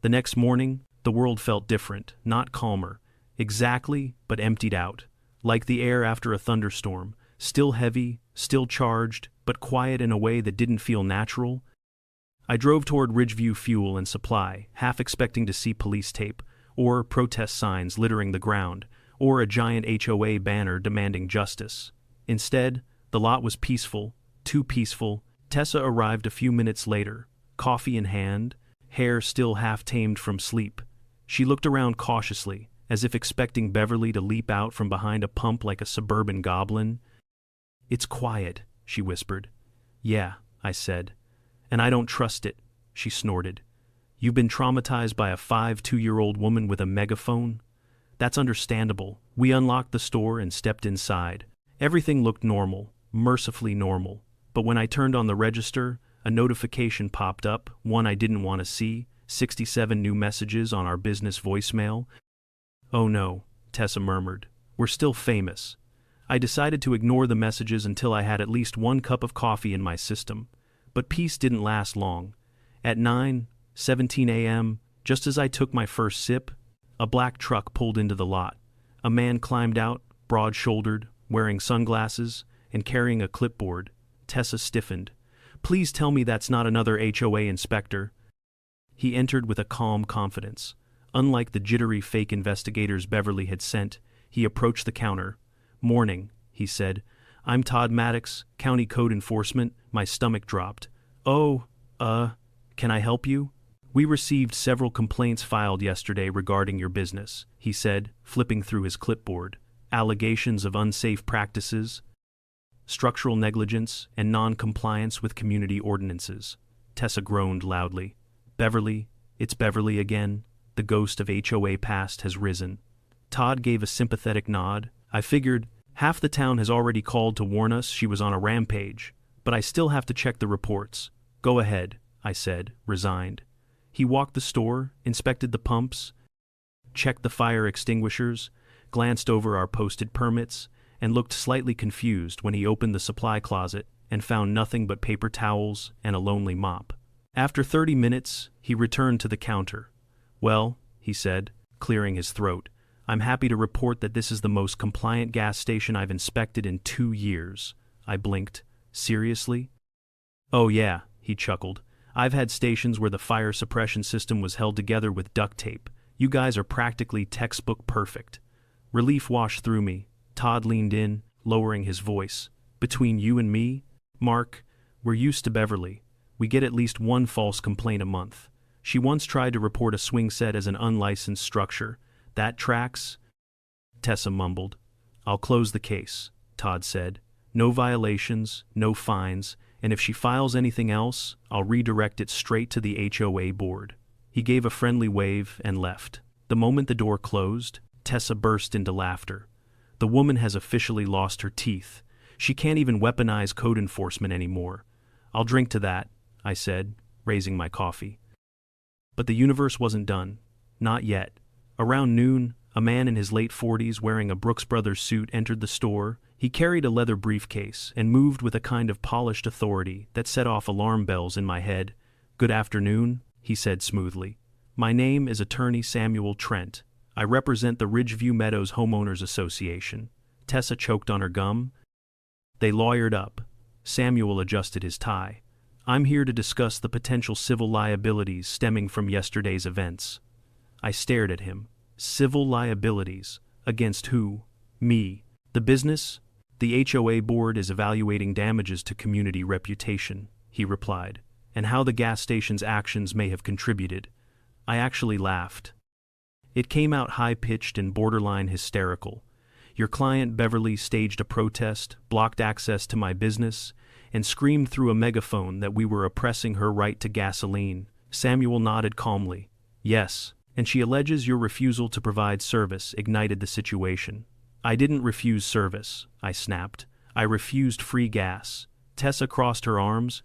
The next morning, the world felt different, not calmer, exactly, but emptied out, like the air after a thunderstorm, still heavy, still charged, but quiet in a way that didn't feel natural. I drove toward Ridgeview Fuel and Supply, half expecting to see police tape, or protest signs littering the ground, or a giant HOA banner demanding justice. Instead, the lot was peaceful, too peaceful. Tessa arrived a few minutes later, coffee in hand, hair still half-tamed from sleep. She looked around cautiously, as if expecting Beverly to leap out from behind a pump like a suburban goblin. "It's quiet," she whispered. "Yeah," I said. "And I don't trust it," she snorted. "You've been traumatized by a 2-year-old woman with a megaphone? That's understandable." We unlocked the store and stepped inside. Everything looked normal, mercifully normal. But when I turned on the register, a notification popped up, one I didn't want to see, 67 new messages on our business voicemail. "Oh no," Tessa murmured. "We're still famous." I decided to ignore the messages until I had at least one cup of coffee in my system. But peace didn't last long. At 9:17 a.m., just as I took my first sip, a black truck pulled into the lot. A man climbed out, broad-shouldered, wearing sunglasses, and carrying a clipboard. Tessa stiffened. "Please tell me that's not another HOA inspector." He entered with a calm confidence. Unlike the jittery fake investigators Beverly had sent, he approached the counter. "Morning," he said. "I'm Todd Maddox, County Code Enforcement." My stomach dropped. "Oh, can I help you?" "We received several complaints filed yesterday regarding your business," he said, flipping through his clipboard. "Allegations of unsafe practices, structural negligence, and non-compliance with community ordinances." Tessa groaned loudly. "Beverly, it's Beverly again. The ghost of HOA past has risen." Todd gave a sympathetic nod. "I figured half the town has already called to warn us she was on a rampage, but I still have to check the reports." "Go ahead," I said, resigned. He walked the store, inspected the pumps, checked the fire extinguishers, glanced over our posted permits, and looked slightly confused when he opened the supply closet and found nothing but paper towels and a lonely mop. After 30 minutes, he returned to the counter. "Well," he said, clearing his throat, "I'm happy to report that this is the most compliant gas station I've inspected in 2 years." I blinked. "Seriously?" "Oh yeah," he chuckled. "I've had stations where the fire suppression system was held together with duct tape. You guys are practically textbook perfect." Relief washed through me. Todd leaned in, lowering his voice. "Between you and me, Mark, we're used to Beverly. We get at least one false complaint a month. She once tried to report a swing set as an unlicensed structure. That tracks." Tessa mumbled. I'll close the case, Todd said. No violations, no fines, and if she files anything else, I'll redirect it straight to the HOA board. He gave a friendly wave and left. The moment the door closed, Tessa burst into laughter. The woman has officially lost her teeth. She can't even weaponize code enforcement anymore. I'll drink to that, I said, raising my coffee. But the universe wasn't done. Not yet. Around noon, a man in his late 40s wearing a Brooks Brothers suit entered the store. He carried a leather briefcase and moved with a kind of polished authority that set off alarm bells in my head. Good afternoon, he said smoothly. My name is Attorney Samuel Trent. I represent the Ridgeview Meadows Homeowners Association. Tessa choked on her gum. They lawyered up. Samuel adjusted his tie. I'm here to discuss the potential civil liabilities stemming from yesterday's events. I stared at him. Civil liabilities? Against who? Me. The business? The HOA board is evaluating damages to community reputation, he replied, and how the gas station's actions may have contributed. I actually laughed. It came out high-pitched and borderline hysterical. Your client Beverly staged a protest, blocked access to my business, and screamed through a megaphone that we were oppressing her right to gasoline. Samuel nodded calmly. Yes, and she alleges your refusal to provide service ignited the situation. I didn't refuse service, I snapped. I refused free gas. Tessa crossed her arms,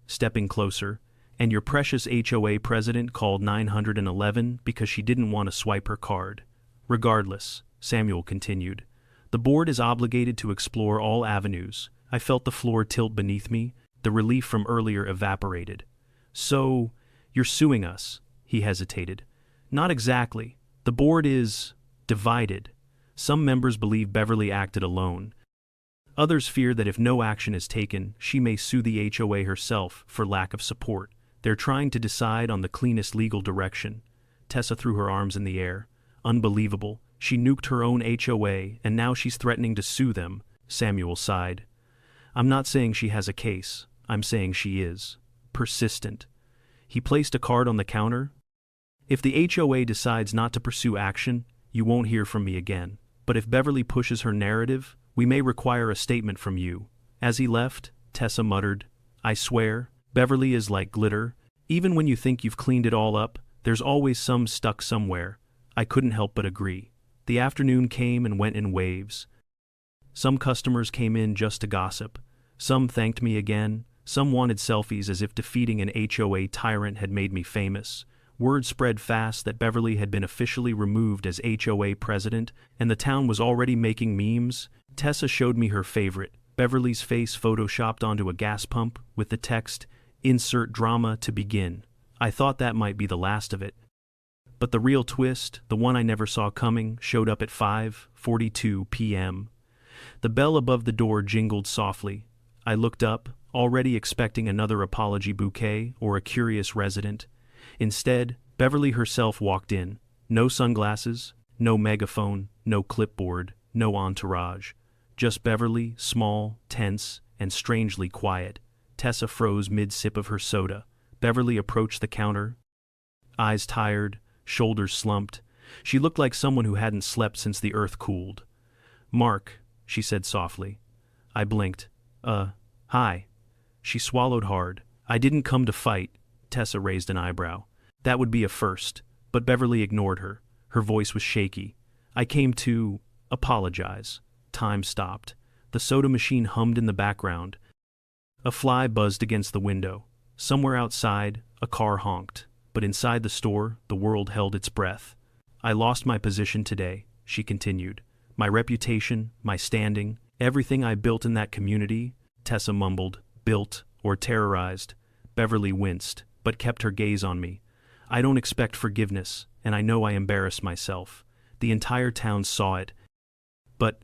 stepping closer, and your precious HOA president called 911 because she didn't want to swipe her card. Regardless, Samuel continued, the board is obligated to explore all avenues. I felt the floor tilt beneath me. The relief from earlier evaporated. So, you're suing us, he hesitated. Not exactly. The board is divided. Some members believe Beverly acted alone. Others fear that if no action is taken, she may sue the HOA herself for lack of support. They're trying to decide on the cleanest legal direction. Tessa threw her arms in the air. Unbelievable. She nuked her own HOA, and now she's threatening to sue them. Samuel sighed. I'm not saying she has a case. I'm saying she is. Persistent. He placed a card on the counter. If the HOA decides not to pursue action, you won't hear from me again. But if Beverly pushes her narrative, we may require a statement from you. As he left, Tessa muttered, I swear, Beverly is like glitter. Even when you think you've cleaned it all up, there's always some stuck somewhere. I couldn't help but agree. The afternoon came and went in waves. Some customers came in just to gossip. Some thanked me again. Some wanted selfies as if defeating an HOA tyrant had made me famous. Word spread fast that Beverly had been officially removed as HOA president, and the town was already making memes. Tessa showed me her favorite, Beverly's face photoshopped onto a gas pump with the text, "Insert drama to begin." I thought that might be the last of it. But the real twist, the one I never saw coming, showed up at 5:42 p.m. The bell above the door jingled softly. I looked up, already expecting another apology bouquet or a curious resident. Instead, Beverly herself walked in. No sunglasses, no megaphone, no clipboard, no entourage. Just Beverly, small, tense, and strangely quiet. Tessa froze mid-sip of her soda. Beverly approached the counter, eyes tired, shoulders slumped. She looked like someone who hadn't slept since the earth cooled. "Mark," she said softly. I blinked. Hi." She swallowed hard. "I didn't come to fight." Tessa raised an eyebrow. That would be a first, but Beverly ignored her. Her voice was shaky. "I came to apologize." Time stopped. The soda machine hummed in the background. A fly buzzed against the window. Somewhere outside, a car honked. But inside the store, the world held its breath. "I lost my position today," she continued. "My reputation, my standing, everything I built in that community." Tessa mumbled, "Built or terrorized." Beverly winced, but kept her gaze on me. "I don't expect forgiveness, and I know I embarrassed myself. The entire town saw it. But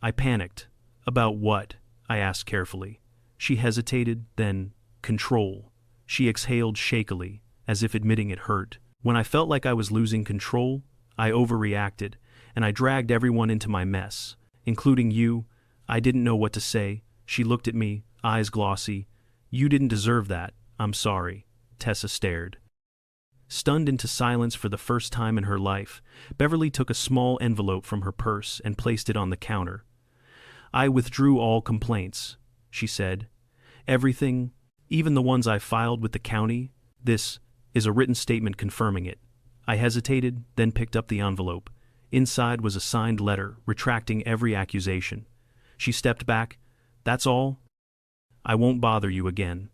I panicked." "About what?" I asked carefully. She hesitated, then, "Control." She exhaled shakily, as if admitting it hurt. "When I felt like I was losing control, I overreacted, and I dragged everyone into my mess, including you. I didn't know what to say." She looked at me, eyes glossy. "You didn't deserve that. I'm sorry." Tessa stared. Stunned into silence for the first time in her life, Beverly took a small envelope from her purse and placed it on the counter. "I withdrew all complaints," she said. "Everything, even the ones I filed with the county. This is a written statement confirming it." I hesitated, then picked up the envelope. Inside was a signed letter, retracting every accusation. She stepped back. "That's all? I won't bother you again."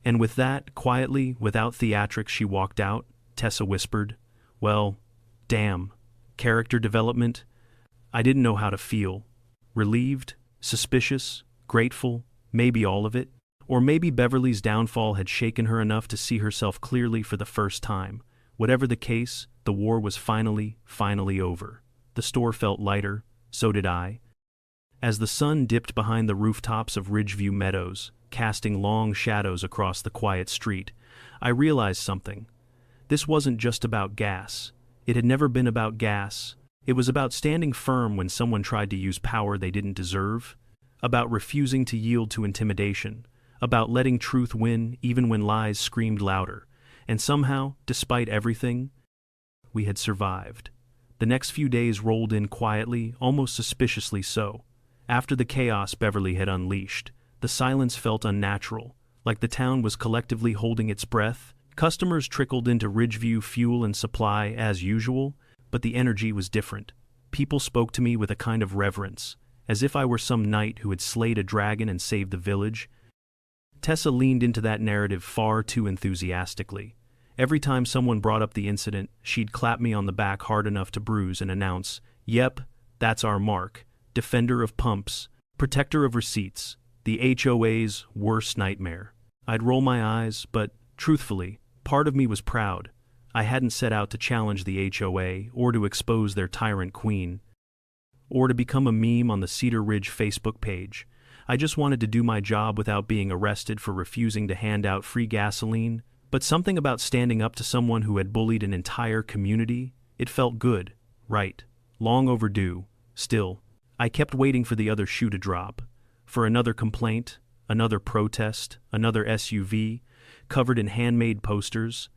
And with that, quietly, without theatrics, she walked out. Tessa whispered, "Well, damn. Character development?" I didn't know how to feel. Relieved? Suspicious? Grateful? Maybe all of it? Or maybe Beverly's downfall had shaken her enough to see herself clearly for the first time. Whatever the case, the war was finally over. The store felt lighter, so did I. As the sun dipped behind the rooftops of Ridgeview Meadows, casting long shadows across the quiet street, I realized something. This wasn't just about gas. It had never been about gas. It was about standing firm when someone tried to use power they didn't deserve, about refusing to yield to intimidation, about letting truth win even when lies screamed louder. And somehow, despite everything, we had survived. The next few days rolled in quietly, almost suspiciously so. After the chaos Beverly had unleashed, the silence felt unnatural, like the town was collectively holding its breath. Customers trickled into Ridgeview Fuel and Supply as usual, but the energy was different. People spoke to me with a kind of reverence, as if I were some knight who had slayed a dragon and saved the village. Tessa leaned into that narrative far too enthusiastically. Every time someone brought up the incident, she'd clap me on the back hard enough to bruise and announce, "Yep, that's our Mark, defender of pumps, protector of receipts, the HOA's worst nightmare." I'd roll my eyes, but, truthfully, part of me was proud. I hadn't set out to challenge the HOA or to expose their tyrant queen, or to become a meme on the Cedar Ridge Facebook page. I just wanted to do my job without being arrested for refusing to hand out free gasoline. But something about standing up to someone who had bullied an entire community, it felt good, right, long overdue. Still, I kept waiting for the other shoe to drop, for another complaint, another protest, another SUV, covered in handmade posters.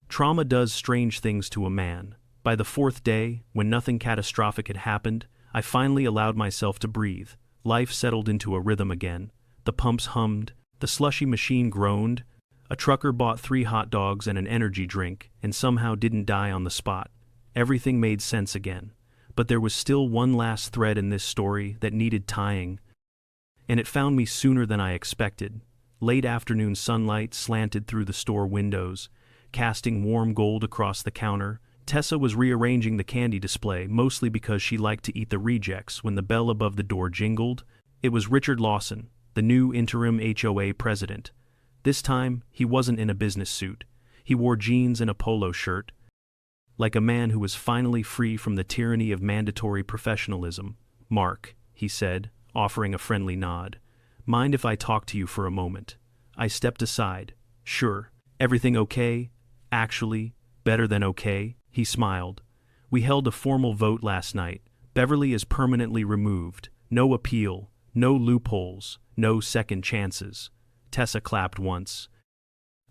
Trauma does strange things to a man. By the fourth day, when nothing catastrophic had happened, I finally allowed myself to breathe. Life settled into a rhythm again. The pumps hummed, the slushy machine groaned. A trucker bought 3 hot dogs and an energy drink and somehow didn't die on the spot. Everything made sense again. But there was still one last thread in this story that needed tying. And it found me sooner than I expected. Late afternoon sunlight slanted through the store windows, casting warm gold across the counter. Tessa was rearranging the candy display, mostly because she liked to eat the rejects, when the bell above the door jingled. It was Richard Lawson, the new interim HOA president. This time, he wasn't in a business suit. He wore jeans and a polo shirt, like a man who was finally free from the tyranny of mandatory professionalism. "Mark," he said, offering a friendly nod. "Mind if I talk to you for a moment?" I stepped aside. "Sure. Everything okay?" "Actually, better than okay," he smiled. "We held a formal vote last night. Beverly is permanently removed. No appeal, no loopholes, no second chances." Tessa clapped once.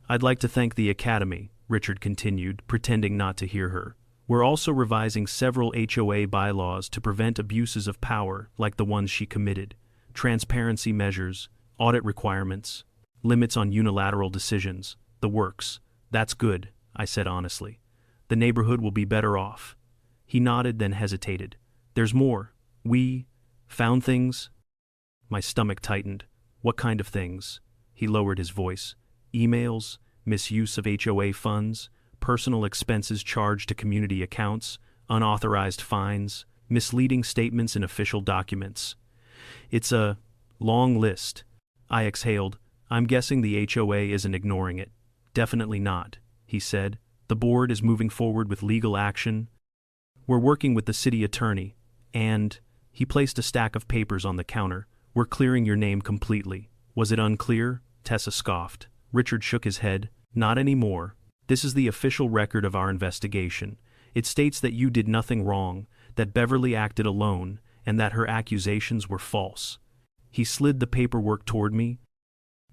"I'd like to thank the Academy," Richard continued, pretending not to hear her. "We're also revising several HOA bylaws to prevent abuses of power like the ones she committed. Transparency measures, audit requirements, limits on unilateral decisions, the works." "That's good," I said honestly. "The neighborhood will be better off." He nodded, then hesitated. "There's more. We found things." My stomach tightened. "What kind of things?" He lowered his voice. "Emails, misuse of HOA funds, personal expenses charged to community accounts, unauthorized fines, misleading statements in official documents. It's a long list." I exhaled. "I'm guessing the HOA isn't ignoring it." "Definitely not," he said. "The board is moving forward with legal action. We're working with the city attorney, and," he placed a stack of papers on the counter, "we're clearing your name completely." "Was it unclear?" Tessa scoffed. Richard shook his head. "Not anymore. This is the official record of our investigation. It states that you did nothing wrong, that Beverly acted alone, and that her accusations were false." He slid the paperwork toward me.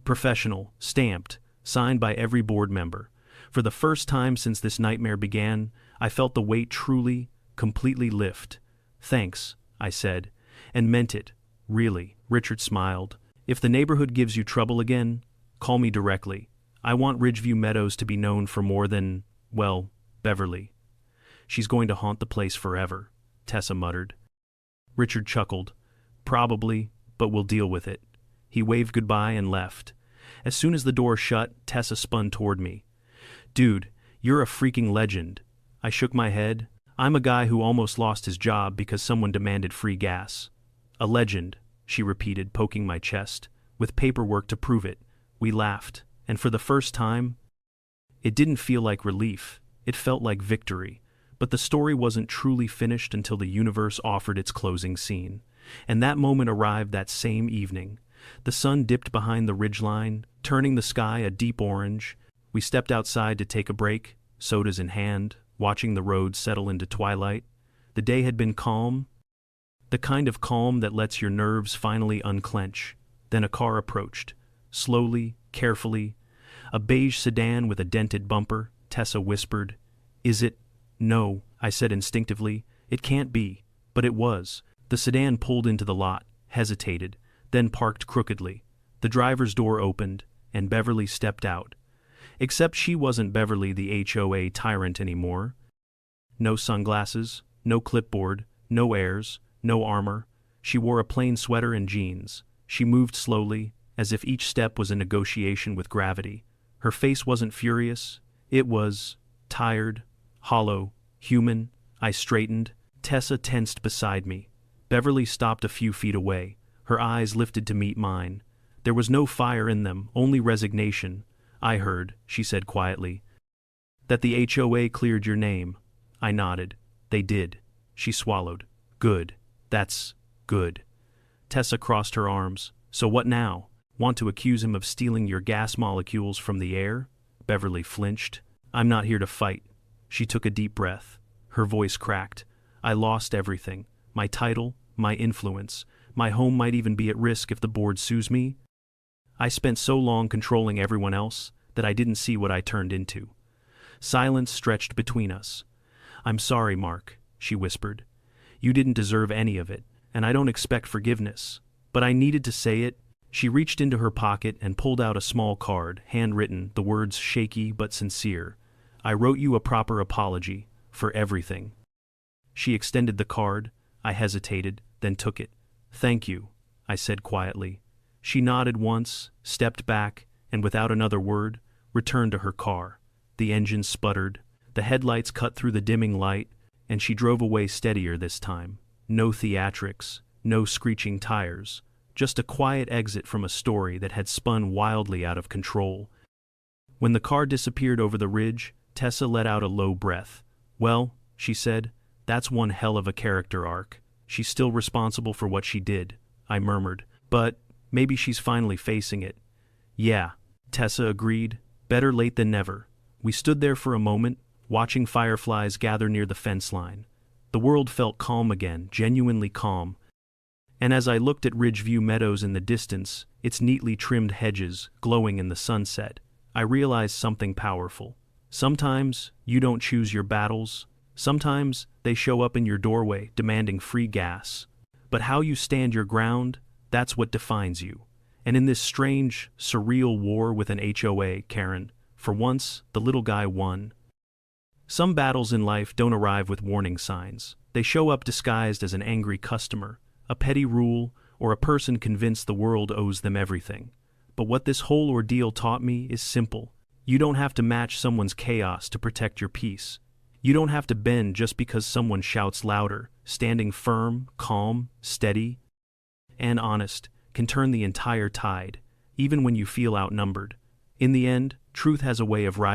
"Professional, stamped, signed by every board member. For the first time since this nightmare began, I felt the weight truly, completely lift. "Thanks," I said, and meant it. "Really," Richard smiled. "If the neighborhood gives you trouble again, call me directly. I want Ridgeview Meadows to be known for more than, well, Beverly." "She's going to haunt the place forever," Tessa muttered. Richard chuckled. "Probably, but we'll deal with it." He waved goodbye and left. As soon as the door shut, Tessa spun toward me. "Dude, you're a freaking legend." I shook my head. "I'm a guy who almost lost his job because someone demanded free gas." "A legend," she repeated, poking my chest, "with paperwork to prove it." We laughed, and for the first time, it didn't feel like relief. It felt like victory. But the story wasn't truly finished until the universe offered its closing scene. And that moment arrived that same evening. The sun dipped behind the ridgeline, turning the sky a deep orange. We stepped outside to take a break, sodas in hand, watching the road settle into twilight. The day had been calm, the kind of calm that lets your nerves finally unclench. Then a car approached. Slowly, carefully. A beige sedan with a dented bumper. Tessa whispered, "Is it?" "No," I said instinctively. "It can't be." But it was. The sedan pulled into the lot, hesitated, then parked crookedly. The driver's door opened, and Beverly stepped out. Except she wasn't Beverly the HOA tyrant anymore. No sunglasses, no clipboard, no airs, no armor. She wore a plain sweater and jeans. She moved slowly, as if each step was a negotiation with gravity. Her face wasn't furious. It was tired, hollow, human. I straightened. Tessa tensed beside me. Beverly stopped a few feet away. Her eyes lifted to meet mine. There was no fire in them, only resignation. "I heard," she said quietly, "that the HOA cleared your name." I nodded. "They did." She swallowed. "Good. That's good." Tessa crossed her arms. "So what now? Want to accuse him of stealing your gas molecules from the air?" Beverly flinched. "I'm not here to fight." She took a deep breath. Her voice cracked. "I lost everything. My title, my influence. My home might even be at risk if the board sues me. I spent so long controlling everyone else that I didn't see what I turned into." Silence stretched between us. "I'm sorry, Mark," she whispered. "You didn't deserve any of it, and I don't expect forgiveness. But I needed to say it." She reached into her pocket and pulled out a small card, handwritten, the words shaky but sincere. "I wrote you a proper apology, for everything." She extended the card. I hesitated, then took it. "Thank you," I said quietly. She nodded once, stepped back, and without another word, returned to her car. The engine sputtered, the headlights cut through the dimming light, and she drove away steadier this time. No theatrics, no screeching tires, just a quiet exit from a story that had spun wildly out of control. When the car disappeared over the ridge, Tessa let out a low breath. "Well," she said, "that's one hell of a character arc. She's still responsible for what she did," I murmured. "But maybe she's finally facing it." "Yeah," Tessa agreed. "Better late than never." We stood there for a moment, watching fireflies gather near the fence line. The world felt calm again, genuinely calm. And as I looked at Ridgeview Meadows in the distance, its neatly trimmed hedges glowing in the sunset, I realized something powerful. Sometimes you don't choose your battles. Sometimes they show up in your doorway demanding free gas. But how you stand your ground, that's what defines you. And in this strange, surreal war with an HOA, Karen, for once, the little guy won. Some battles in life don't arrive with warning signs. They show up disguised as an angry customer, a petty rule, or a person convinced the world owes them everything. But what this whole ordeal taught me is simple. You don't have to match someone's chaos to protect your peace. You don't have to bend just because someone shouts louder. Standing firm, calm, steady, and honest can turn the entire tide, even when you feel outnumbered. In the end, truth has a way of rising.